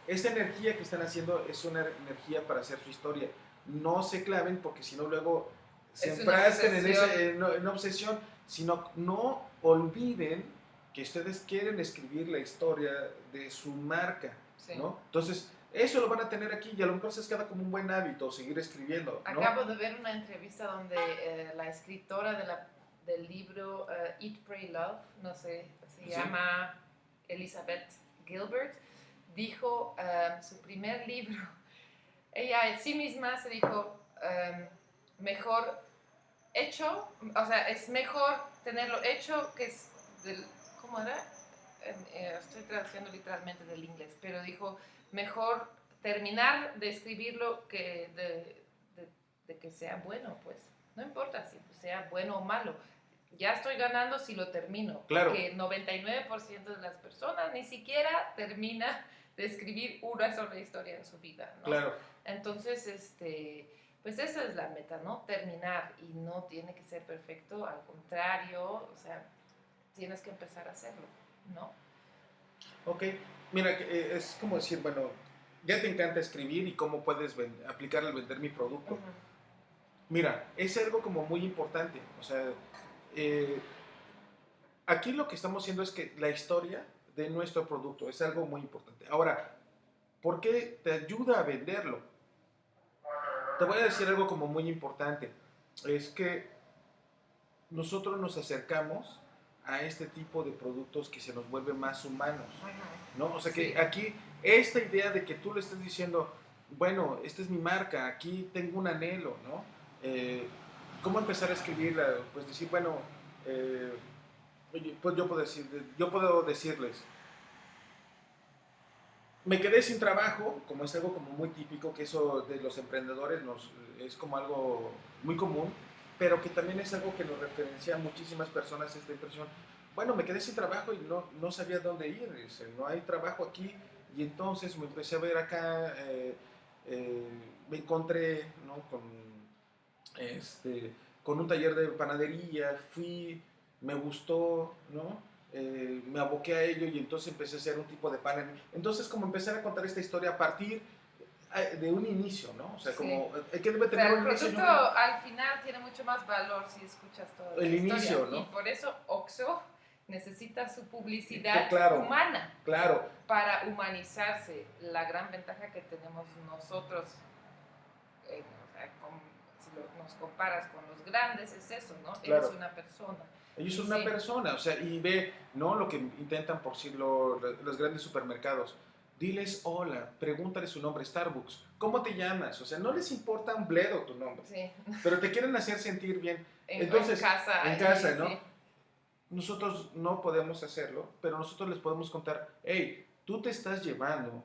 esta energía que están haciendo es una energía para hacer su historia. No se claven porque si no luego se enfrascan en una obsesión, sino no olviden que ustedes quieren escribir la historia de su marca, ¿no? Entonces, eso lo van a tener aquí y a lo mejor se queda como un buen hábito seguir escribiendo, ¿no? Acabo de ver una entrevista donde la escritora del libro Eat, Pray, Love, no sé, se llama Elizabeth Gilbert, dijo su primer libro, ella en sí misma se dijo, mejor hecho, o sea, es mejor tenerlo hecho que es ¿cómo era? Estoy traduciendo literalmente del inglés, pero dijo, mejor terminar de escribirlo que de que sea bueno, pues. No importa si sea bueno o malo. ya estoy ganando si lo termino. Claro. Porque el 99% de las personas ni siquiera termina de escribir una sola historia en su vida, ¿no? Claro. Entonces, pues esa es la meta, ¿no? Terminar, y no tiene que ser perfecto, al contrario, o sea, tienes que empezar a hacerlo, ¿no? Ok, mira, es como decir, bueno, ya te encanta escribir y cómo puedes aplicar al vender mi producto. Mira, es algo como muy importante, o sea, eh, aquí lo que estamos haciendo es que la historia de nuestro producto es algo muy importante. Ahora, ¿por qué te ayuda a venderlo? Te voy a decir algo como muy importante, es que nosotros nos acercamos a este tipo de productos que se nos vuelven más humanos, ¿no? O sea que aquí esta idea de que tú le estás diciendo, bueno, esta es mi marca, aquí tengo un anhelo, ¿no? ¿Cómo empezar a escribirla? Pues decir, bueno, pues yo puedo decirles, me quedé sin trabajo, como es algo como muy típico, que eso de los emprendedores es como algo muy común, pero que también es algo que nos referencia a muchísimas personas esta impresión. Bueno, me quedé sin trabajo y no sabía dónde ir, no hay trabajo aquí, y entonces me empecé a ver acá, me encontré, ¿no? Con un taller de panadería, fui, me gustó, ¿no? Me aboqué a ello y entonces empecé a hacer un tipo de pan. Entonces, como empezar a contar esta historia a partir de un inicio, ¿no? O sea, como que debe tener un inicio. El producto al final tiene mucho más valor si escuchas toda la historia. Inicio, ¿no? Y por eso Oxxo necesita su publicidad humana. Claro. Para humanizarse. La gran ventaja que tenemos nosotros, o sea, si nos comparas con los grandes, es eso, ¿no? Claro. Eres una persona. Ellos son una persona, o sea, y ve, ¿no? Lo que intentan por sí los grandes supermercados. Diles hola, pregúntale su nombre, Starbucks. ¿Cómo te llamas? O sea, no les importa un bledo tu nombre. Sí. Pero te quieren hacer sentir bien. Entonces, en casa, ¿no? Sí. Nosotros no podemos hacerlo, pero nosotros les podemos contar, hey, tú te estás llevando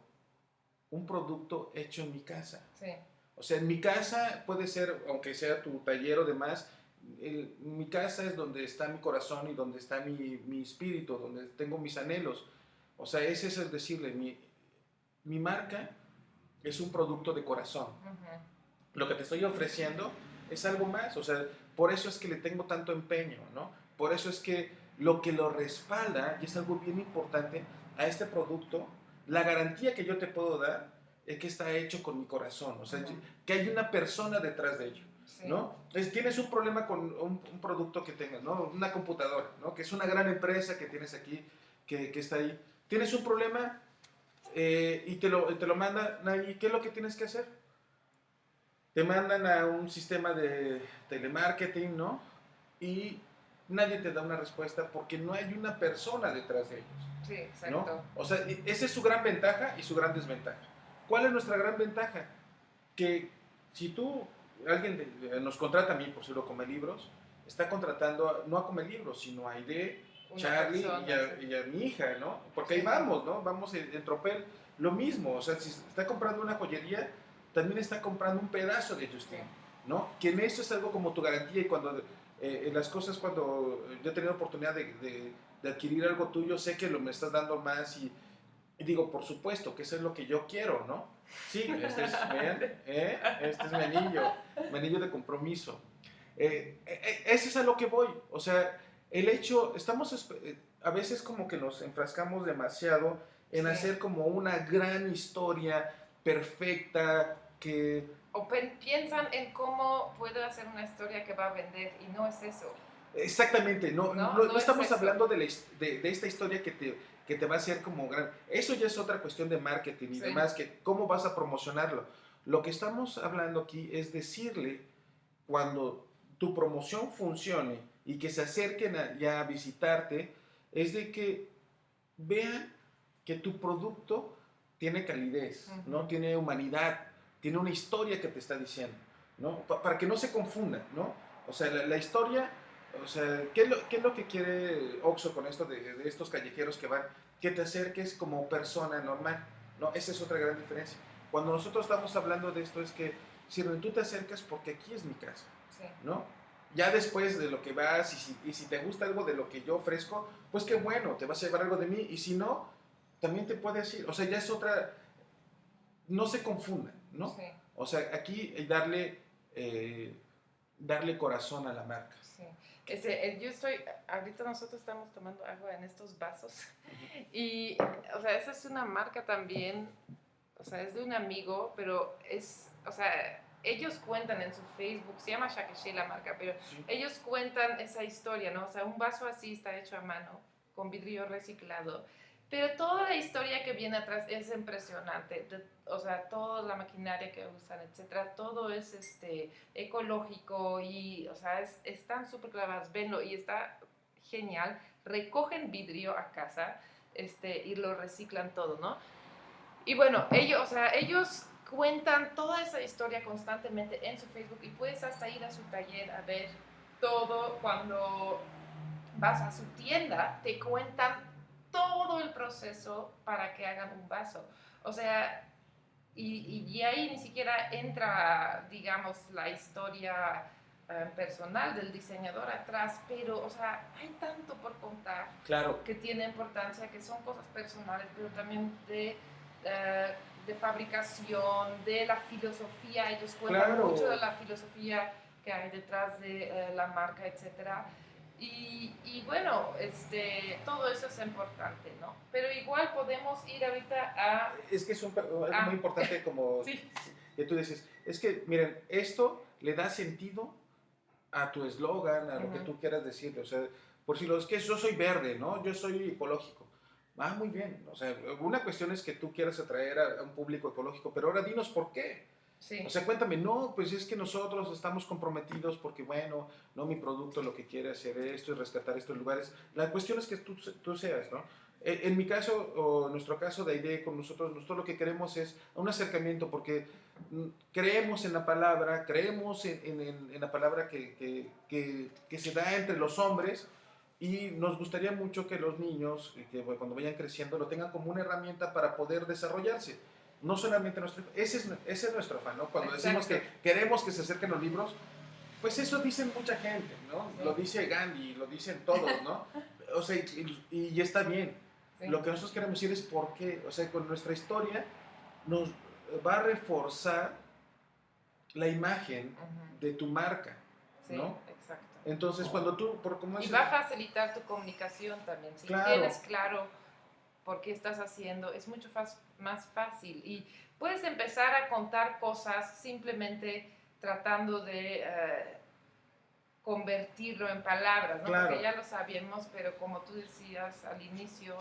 un producto hecho en mi casa. Sí. O sea, en mi casa puede ser, aunque sea tu taller o demás, mi casa es donde está mi corazón y donde está mi espíritu, donde tengo mis anhelos. O sea, ese es el decirle, mi marca es un producto de corazón. Lo que te estoy ofreciendo es algo más. O sea, por eso es que le tengo tanto empeño, ¿no? Por eso es que lo respalda, y es algo bien importante, a este producto, la garantía que yo te puedo dar es que está hecho con mi corazón. O sea, que hay una persona detrás de ello. Sí. ¿No? Entonces, tienes un problema con un producto que tengas, ¿no? Una computadora, ¿no? Que es una gran empresa que tienes aquí, que está ahí. Tienes un problema y te lo mandan, ¿y qué es lo que tienes que hacer? Te mandan a un sistema de telemarketing, ¿no? Y nadie te da una respuesta porque no hay una persona detrás de ellos. Sí, exacto. ¿No? O sea, esa es su gran ventaja y su gran desventaja. ¿Cuál es nuestra gran ventaja? Que si alguien nos contrata a mí por ser Come Libros, está contratando no a Come Libros, sino a Aide, Charlie y a mi hija, ¿no? Porque ahí vamos, ¿no? Vamos en tropel, lo mismo. O sea, si está comprando una joyería, también está comprando un pedazo de Justin, ¿no? Que en eso es algo como tu garantía, y cuando en las cosas, cuando yo he tenido oportunidad de adquirir algo tuyo, sé que me estás dando más y digo, por supuesto, que eso es lo que yo quiero, ¿no? Sí, este es mi anillo de compromiso. Ese es a lo que voy. O sea, el hecho, a veces como que nos enfrascamos demasiado en hacer como una gran historia perfecta que... O piensan en cómo puedo hacer una historia que va a vender, y no es eso. Exactamente, no estamos hablando de esta historia que te va a hacer como gran... Eso ya es otra cuestión de marketing y demás, que cómo vas a promocionarlo. Lo que estamos hablando aquí es decirle, cuando tu promoción funcione y que se acerquen ya a visitarte, es de que vean que tu producto tiene calidez, ¿no? Tiene humanidad, tiene una historia que te está diciendo, ¿no? Para que no se confunda, ¿no? O sea, la historia... O sea, ¿qué es lo que quiere Oxxo con esto de estos callejeros que van? Que te acerques como persona normal, ¿no? Esa es otra gran diferencia. Cuando nosotros estamos hablando de esto es que, si tú te acercas porque aquí es mi casa, ¿no? Ya después de lo que vas y si te gusta algo de lo que yo ofrezco, pues qué bueno, te vas a llevar algo de mí. Y si no, también te puedes ir. O sea, ya es otra, no se confundan, ¿no? Sí, O sea, aquí darle corazón a la marca. sí. Ahorita nosotros estamos tomando agua en estos vasos y, o sea, esa es una marca también, o sea, es de un amigo, pero o sea, ellos cuentan en su Facebook, se llama Shakeshi la marca, pero Sí. ellos cuentan esa historia, ¿no? O sea, un vaso así está hecho a mano, con vidrio reciclado, pero toda la historia que viene atrás es impresionante, o sea, toda la maquinaria que usan, etcétera, todo es ecológico y, o sea, están súper clavados, venlo y está genial, recogen vidrio a casa y lo reciclan todo, ¿no? Y bueno, ellos cuentan toda esa historia constantemente en su Facebook y puedes hasta ir a su taller a ver todo. Cuando vas a su tienda, te cuentan todo el proceso para que hagan un vaso. O sea, y ahí ni siquiera entra, digamos, la historia personal del diseñador atrás, pero, o sea, hay tanto por contar Claro. que tiene importancia, que son cosas personales, pero también de fabricación, de la filosofía. Ellos cuentan Claro. mucho de la filosofía que hay detrás de la marca, etcétera. Y bueno, todo eso es importante, ¿no? Pero igual podemos ir ahorita a... Es que es algo muy importante como Sí. que tú dices, es que miren, esto le da sentido a tu eslogan, a lo que tú quieras decirle, o sea, por si es que yo soy verde, ¿no? Yo soy ecológico. Ah, muy bien, o sea, una cuestión es que tú quieras atraer a un público ecológico, pero ahora dinos por qué. Sí. O sea, cuéntame, no, pues es que nosotros estamos comprometidos porque, bueno, no, mi producto lo que quiere hacer esto es rescatar estos lugares. La cuestión es que tú seas, ¿no? En mi caso, o en nuestro caso de ID con nosotros lo que queremos es un acercamiento porque creemos en la palabra, creemos en la palabra que se da entre los hombres y nos gustaría mucho que los niños, que cuando vayan creciendo, lo tengan como una herramienta para poder desarrollarse. No solamente ese es nuestro afán, ¿no? Cuando decimos que queremos que se acerquen los libros, pues eso dicen mucha gente, ¿no? Sí. Lo dice Gandhi, lo dicen todos, ¿no? O sea, y está bien. Sí. Lo que nosotros queremos decir es por qué, o sea, con nuestra historia nos va a reforzar la imagen de tu marca, ¿no? Sí, exacto. Entonces, cuando tú... Y va a facilitar tu comunicación también. Si tienes claro por qué estás haciendo, es mucho más fácil. Y puedes empezar a contar cosas simplemente tratando de convertirlo en palabras, ¿no? Porque ya lo sabemos, pero como tú decías al inicio,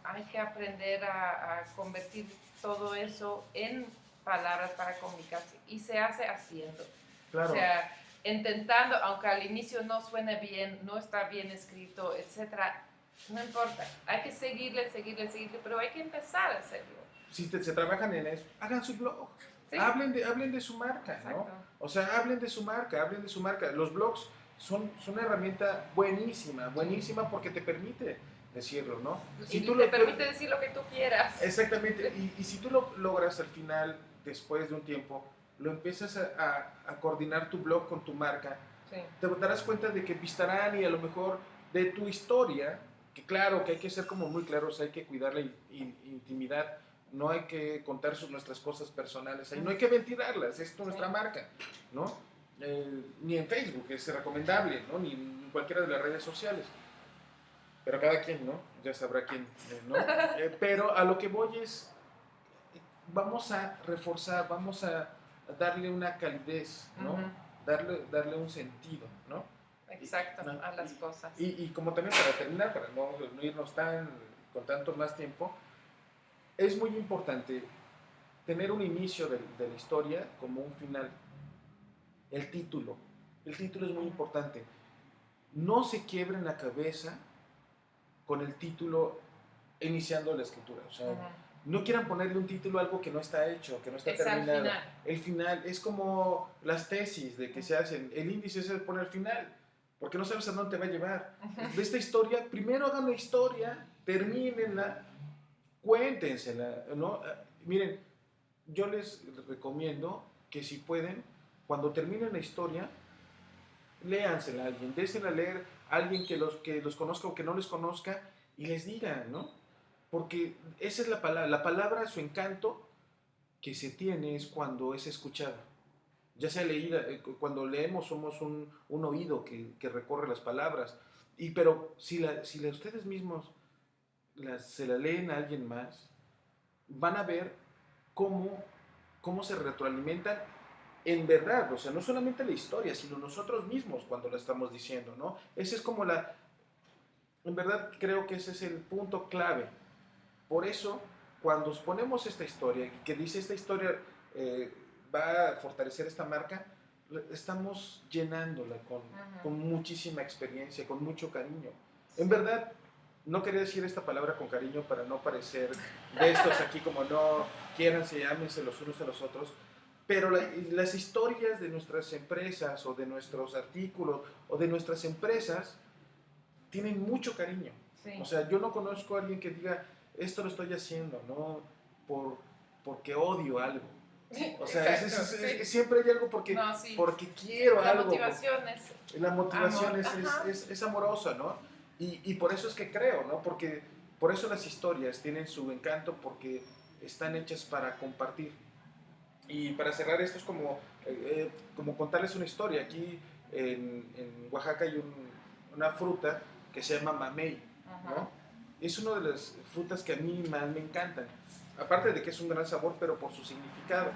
hay que aprender a convertir todo eso en palabras para comunicarse. Y se hace haciendo. Claro. O sea, intentando, aunque al inicio no suene bien, no está bien escrito, etcétera, no importa. Hay que seguirle, pero hay que empezar a hacerlo. Si se trabajan en eso, hagan su blog. Sí. Hablen de su marca, exacto, ¿no? O sea, hablen de su marca. Los blogs son una herramienta buenísima porque te permite decirlo, ¿no? Si te permite decir lo que tú quieras. Exactamente. Y si tú lo logras al final, después de un tiempo, lo empiezas a coordinar tu blog con tu marca, sí, te darás cuenta de que vistarán y a lo mejor de tu historia, que claro, que hay que ser como muy claros, hay que cuidar la intimidad, no hay que contar nuestras cosas personales, ahí no hay que ventilarlas, es nuestra marca, ¿no? Ni en Facebook es recomendable, ¿no? Ni en cualquiera de las redes sociales. Pero cada quien, ¿no? Ya sabrá quién, ¿no? Pero a lo que voy es, vamos a reforzar, vamos a darle una calidez, ¿no? Darle un sentido, ¿no? Exacto, a las cosas. Y como también para terminar, para no irnos con tanto más tiempo, es muy importante tener un inicio de la historia como un final. El título es muy importante. No se quiebren la cabeza con el título iniciando la escritura. O sea, no quieran ponerle un título a algo que no está hecho, que no está terminado. El final es como las tesis de que se hacen. El índice se pone al final, porque no sabes a dónde te va a llevar. De esta historia, primero hagan la historia, termínenla, cuéntensela, ¿no? Miren, yo les recomiendo que si pueden, cuando terminen la historia, léansela a alguien, désela a leer a alguien que los conozca o que no les conozca y les diga, ¿no? Porque esa es la palabra, su encanto que se tiene es cuando es escuchada. Ya sea leída, cuando leemos somos un oído que recorre las palabras, pero si ustedes mismos se la leen a alguien más, van a ver cómo, cómo se retroalimentan en verdad, o sea, no solamente la historia, sino nosotros mismos cuando la estamos diciendo, ¿no? Ese es como en verdad creo que ese es el punto clave. Por eso, cuando ponemos esta historia, y que dice esta historia eh, va a fortalecer esta marca, estamos llenándola con muchísima experiencia, con mucho cariño. Sí. En verdad, no quería decir esta palabra con cariño para no parecer de estos aquí como no, quiéranse, ámense los unos a los otros, pero las historias de nuestras empresas o de nuestros artículos o de nuestras empresas tienen mucho cariño. Sí. O sea, yo no conozco a alguien que diga, esto lo estoy haciendo, no porque odio algo. O sea, Exacto, sí. siempre hay algo No, sí. porque quiero La algo. motivación es La motivación amor. es amorosa, ¿no? Y por eso es que creo, ¿no? Porque por eso las historias tienen su encanto, porque están hechas para compartir. Y para cerrar esto es como contarles una historia. Aquí en Oaxaca hay una fruta que se llama mamey, ¿no? Es una de las frutas que a mí más me encantan. Aparte de que es un gran sabor, pero por su significado.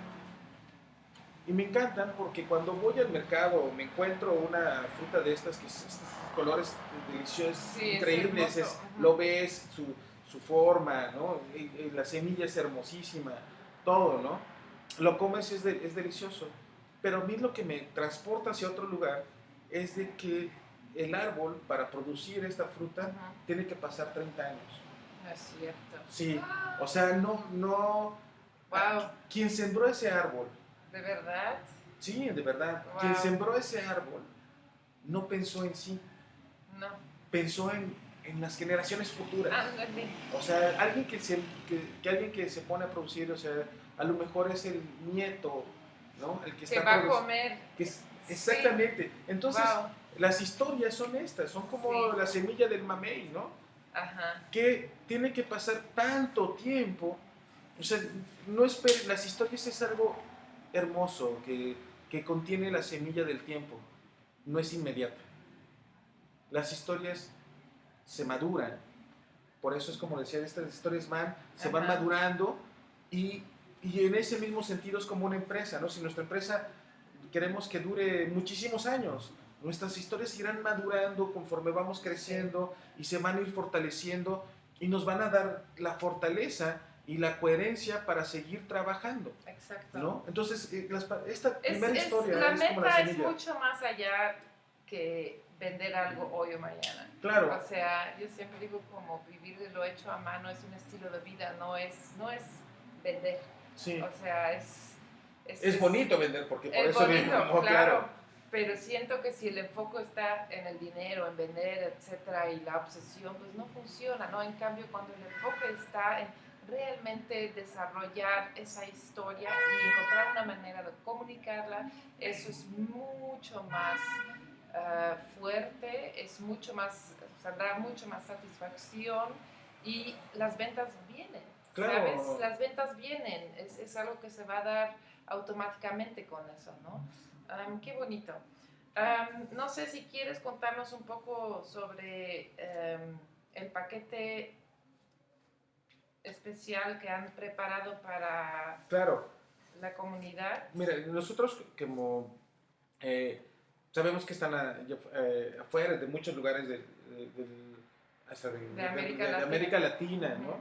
Y me encantan porque cuando voy al mercado me encuentro una fruta de estas que estos colores deliciosos, sí, increíbles, lo ves, su forma, ¿no? Y la semilla es hermosísima, todo, ¿no? Lo comes, es delicioso. Pero a mí lo que me transporta hacia otro lugar es de que el árbol, para producir esta fruta, tiene que pasar 30 años. Es cierto. Sí, o sea, no. Wow. Quien sembró ese árbol. ¿De verdad? Sí, de verdad. Wow. Quien sembró ese árbol no pensó en sí. No. Pensó en las generaciones futuras. Ándale. O sea, alguien alguien que se pone a producir, o sea, a lo mejor es el nieto, ¿no? El que está va a comer. Exactamente. Sí. Entonces, wow. Las historias son estas, son como la semilla del mamey, ¿no? Ajá. Que tiene que pasar tanto tiempo. O sea, no esperen, las historias es algo hermoso que contiene la semilla del tiempo, no es inmediata. Las historias se maduran, por eso es como decía, estas historias se van madurando y en ese mismo sentido es como una empresa, ¿no? Si nuestra empresa queremos que dure muchísimos años, nuestras historias irán madurando conforme vamos creciendo y se van a ir fortaleciendo y nos van a dar la fortaleza y la coherencia para seguir trabajando. Exacto. ¿No? Entonces, esta primera historia la es meta como la semilla. Es mucho más allá que vender algo hoy o mañana. Claro. O sea, yo siempre digo como vivir de lo hecho a mano es un estilo de vida, no es vender. Sí. O sea, es bonito vender porque por eso bonito, mismo, claro. Pero siento que si el enfoque está en el dinero, en vender, etcétera, y la obsesión, pues no funciona, ¿no? En cambio, cuando el enfoque está en realmente desarrollar esa historia y encontrar una manera de comunicarla, eso es mucho más fuerte, es mucho más, o sea, da mucho más satisfacción y las ventas vienen, claro. ¿Sabes? Las ventas vienen, es algo que se va a dar automáticamente con eso, ¿no? Qué bonito. No sé si quieres contarnos un poco sobre el paquete especial que han preparado para la comunidad. Mira, nosotros como sabemos que están afuera de muchos lugares hasta de América Latina, ¿no?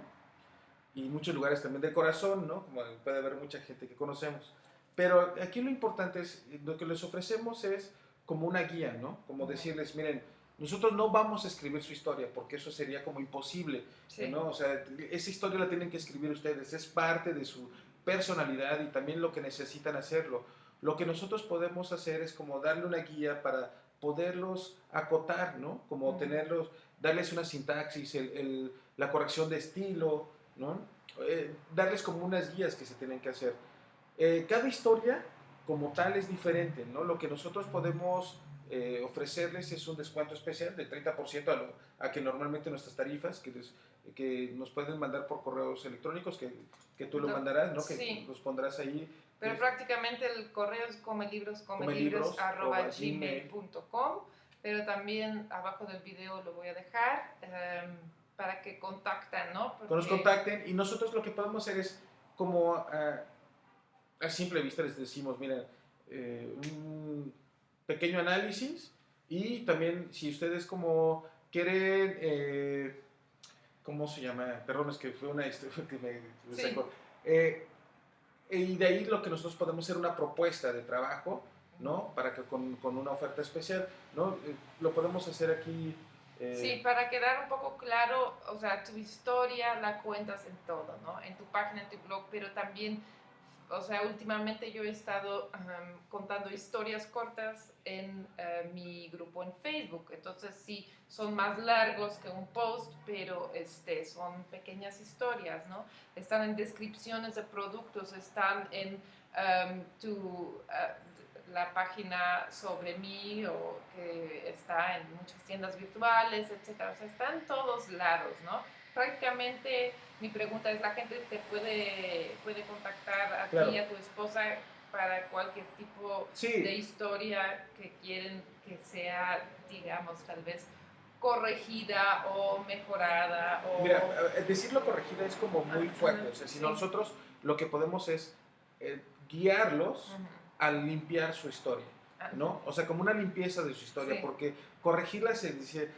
Y muchos lugares también del corazón, ¿no? Como puede haber mucha gente que conocemos. Pero aquí lo importante es, lo que les ofrecemos es como una guía, ¿no? Como decirles, miren, nosotros no vamos a escribir su historia, porque eso sería como imposible, ¿no? O sea, esa historia la tienen que escribir ustedes, es parte de su personalidad y también lo que necesitan hacerlo. Lo que nosotros podemos hacer es como darle una guía para poderlos acotar, ¿no? Como darles una sintaxis, la corrección de estilo, ¿no? Darles como unas guías que se tienen que hacer. Cada historia como tal es diferente, ¿no? Lo que nosotros podemos ofrecerles es un descuento especial del 30% a que normalmente nuestras tarifas, que nos pueden mandar por correos electrónicos, que tú lo mandarás, ¿no? Que Sí. los pondrás ahí. Pero prácticamente el correo es comelibros@gmail.com, pero también abajo del video lo voy a dejar para que contacten, ¿no? Que nos contacten y nosotros lo que podemos hacer es como a simple vista les decimos, mira, un pequeño análisis y también si ustedes como quieren, ¿cómo se llama? Perdón, es que fue una que me sacó. Y de ahí lo que nosotros podemos hacer una propuesta de trabajo, ¿no? Para que con una oferta especial, ¿no? Lo podemos hacer aquí. Sí, para quedar un poco claro, o sea, tu historia la cuentas en todo, ¿no? En tu página, en tu blog, pero también, o sea, últimamente yo he estado contando historias cortas en mi grupo en Facebook, entonces sí, son más largos que un post, pero son pequeñas historias, ¿no? Están en descripciones de productos, están en la página sobre mí o que está en muchas tiendas virtuales, etcétera. O sea, está en todos lados, ¿no? Prácticamente mi pregunta es, ¿la gente te puede contactar a ti y a tu esposa para cualquier tipo de historia que quieren que sea, digamos, tal vez corregida o mejorada? O... Mira, decirlo corregida es como muy fuerte, o sea, si nosotros lo que podemos es guiarlos a limpiar su historia, ¿no? O sea, como una limpieza de su historia, porque corregirla se dice...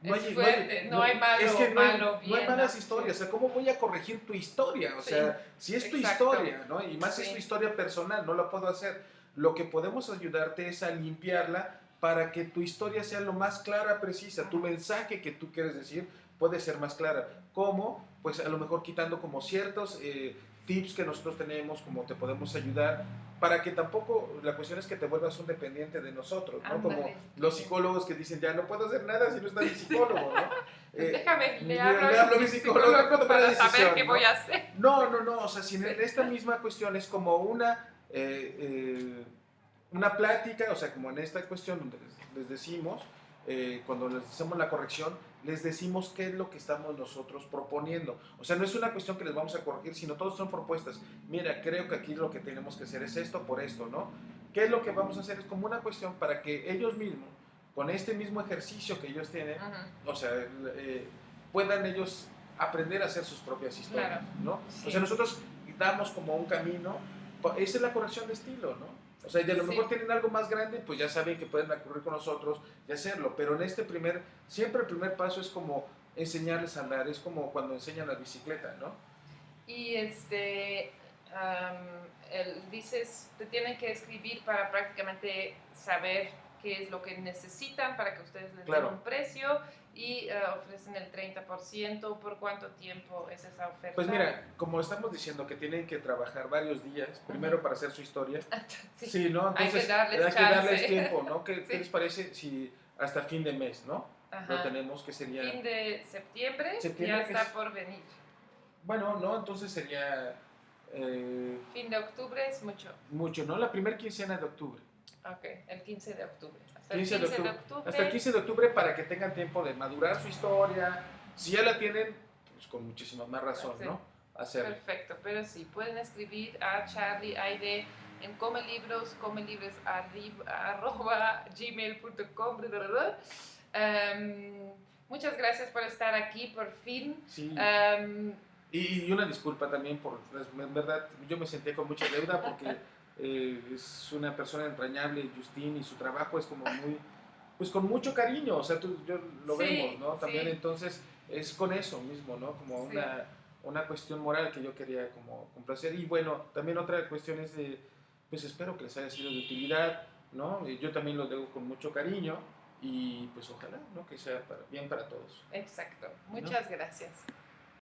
No hay malas historias, o sea, ¿cómo voy a corregir tu historia? O sea, si es tu historia, ¿no? Y más si es tu historia personal, no la puedo hacer. Lo que podemos ayudarte es a limpiarla para que tu historia sea lo más clara, precisa. Tu mensaje que tú quieres decir puede ser más clara. ¿Cómo? Pues a lo mejor quitando como ciertos tips que nosotros tenemos, como te podemos ayudar, para que tampoco, la cuestión es que te vuelvas un dependiente de nosotros, ¿no? Como los psicólogos que dicen, ya no puedo hacer nada si no está mi psicólogo, ¿no? Déjame, le hablo a mi psicólogo para saber qué voy a hacer. No, o sea, si en esta misma cuestión es como una plática, o sea, como en esta cuestión donde les decimos, cuando les hacemos la corrección, les decimos qué es lo que estamos nosotros proponiendo. O sea, no es una cuestión que les vamos a corregir, sino todos son propuestas. Mira, creo que aquí lo que tenemos que hacer es esto por esto, ¿no? ¿Qué es lo que vamos a hacer? Es como una cuestión para que ellos mismos, con este mismo ejercicio que ellos tienen, o sea, puedan ellos aprender a hacer sus propias historias, ¿no? Sí. O sea, nosotros damos como un camino, esa es la corrección de estilo, ¿no? O sea, y a lo mejor tienen algo más grande, pues ya saben que pueden ocurrir con nosotros y hacerlo. Pero en siempre el primer paso es como enseñarles a andar, es como cuando enseñan la bicicleta, ¿no? Y dices, te tienen que escribir para prácticamente saber qué es lo que necesitan para que ustedes les den un precio y ofrecen el 30%. ¿Por cuánto tiempo es esa oferta? Pues mira, como estamos diciendo que tienen que trabajar varios días, primero para hacer su historia. Sí, ¿no? Entonces hay que darles tiempo, ¿no? ¿Qué les parece si hasta fin de mes, ¿no? Lo tenemos, que sería... Fin de septiembre ya está por venir. Bueno, ¿no? Entonces sería... fin de octubre es mucho. Mucho, ¿no? La primera quincena de octubre. Ok, el 15 de octubre. Hasta el 15 de octubre. Hasta el 15 de octubre para que tengan tiempo de madurar su historia. Si ya la tienen, pues con muchísima más razón, ¿no? Hacerlo. Perfecto, pero sí, pueden escribir a Charlie Aide en comelibros@gmail.com. Muchas gracias por estar aquí, por fin. Sí. Y una disculpa también por, en verdad, yo me senté con mucha deuda porque es una persona entrañable, Justin, y su trabajo es como muy, pues con mucho cariño, o sea, yo lo vemos, ¿no? También entonces es con eso mismo, ¿no? Como una cuestión moral que yo quería como complacer. Y bueno, también otra cuestión es de, pues espero que les haya sido de utilidad, ¿no? Yo también lo digo con mucho cariño y pues ojalá, ¿no? Que sea bien para todos. Exacto. Muchas gracias.